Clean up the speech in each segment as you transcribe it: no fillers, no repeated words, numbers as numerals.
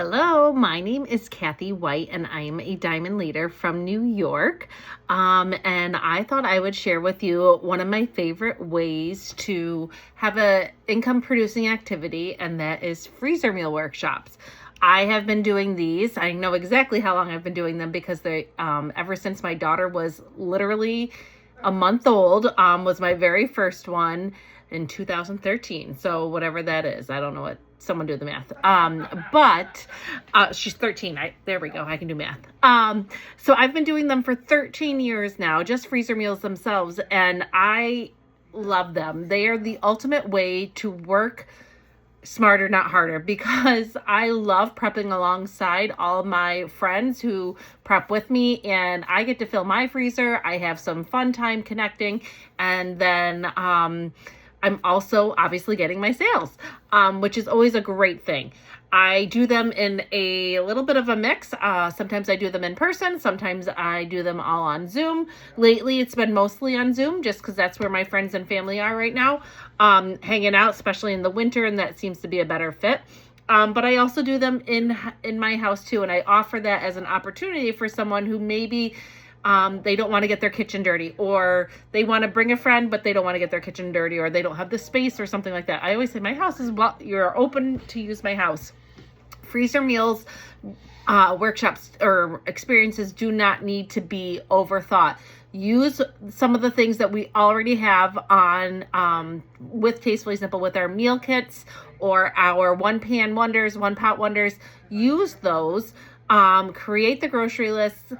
Hello, my name is Kathy White and I am a diamond leader from New York. And I thought I would share with you one of my favorite ways to have a income producing activity, and that is freezer meal workshops. I have been doing these. I know exactly how long I've been doing them because they ever since my daughter was literally a month old, was my very first one in 2013. So whatever that is, I don't know what. Someone do the math. But she's 13. There we go. I can do math. So I've been doing them for 13 years now, just freezer meals themselves, and I love them. They are the ultimate way to work smarter, not harder, because I love prepping alongside all of my friends who prep with me, and I get to fill my freezer. I have some fun time connecting, and then I'm also obviously getting my sales, which is always a great thing. I do them in a little bit of a mix. Sometimes I do them in person. Sometimes I do them all on Zoom. Lately, it's been mostly on Zoom just because that's where my friends and family are right now, hanging out, especially in the winter, and that seems to be a better fit. But I also do them in my house too, and I offer that as an opportunity for someone who maybe they don't want to get their kitchen dirty, or they want to bring a friend, but they don't want to get their kitchen dirty, or they don't have the space or something like that. I always say my house is, well, you're open to use my house. Freezer meals, workshops or experiences do not need to be overthought. Use some of the things that we already have on with Tastefully Simple with our meal kits or our one pan wonders, one pot wonders. Use those, create the grocery lists,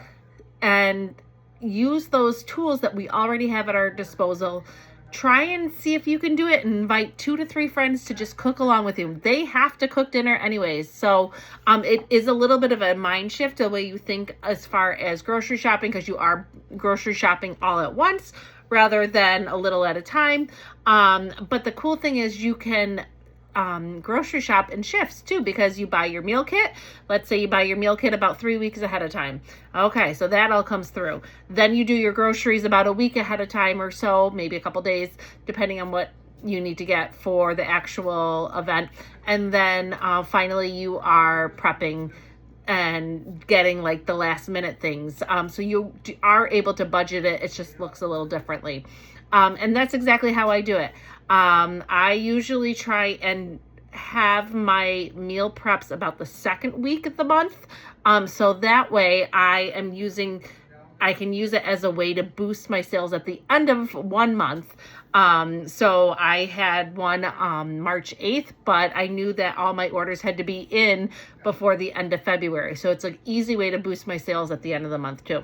and use those tools that we already have at our disposal. Try and see if you can do it and invite 2 to 3 friends to just cook along with you. They have to cook dinner anyways. So it is a little bit of a mind shift the way you think as far as grocery shopping, because you are grocery shopping all at once rather than a little at a time. But the cool thing is you can grocery shop in shifts too, because you buy your meal kit. Let's say you buy your meal kit about 3 weeks ahead of time. Okay, so that all comes through. Then you do your groceries about a week ahead of time or so, maybe a couple days, depending on what you need to get for the actual event. And then finally you are prepping and getting like the last minute things. So you are able to budget it. It just looks a little differently. And that's exactly how I do it. I usually try and have my meal preps about the second week of the month. So that way I can use it as a way to boost my sales at the end of 1 month. So I had one March 8th, but I knew that all my orders had to be in before the end of February. So it's an easy way to boost my sales at the end of the month too.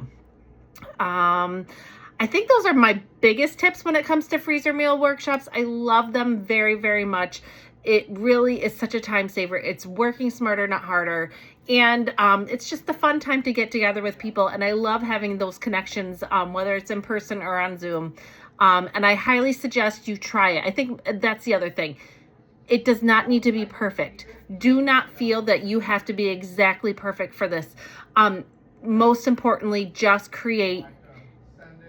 I think those are my biggest tips when it comes to freezer meal workshops. I love them very, very much. It really is such a time saver. It's working smarter, not harder. And it's just a fun time to get together with people. And I love having those connections, whether it's in person or on Zoom. And I highly suggest you try it. I think that's the other thing. It does not need to be perfect. Do not feel that you have to be exactly perfect for this. Most importantly, just create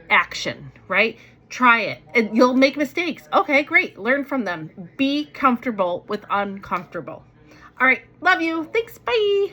action, right? Try it, and you'll make mistakes. Okay, great. Learn from them. Be comfortable with uncomfortable. All right. Love you. Thanks. Bye.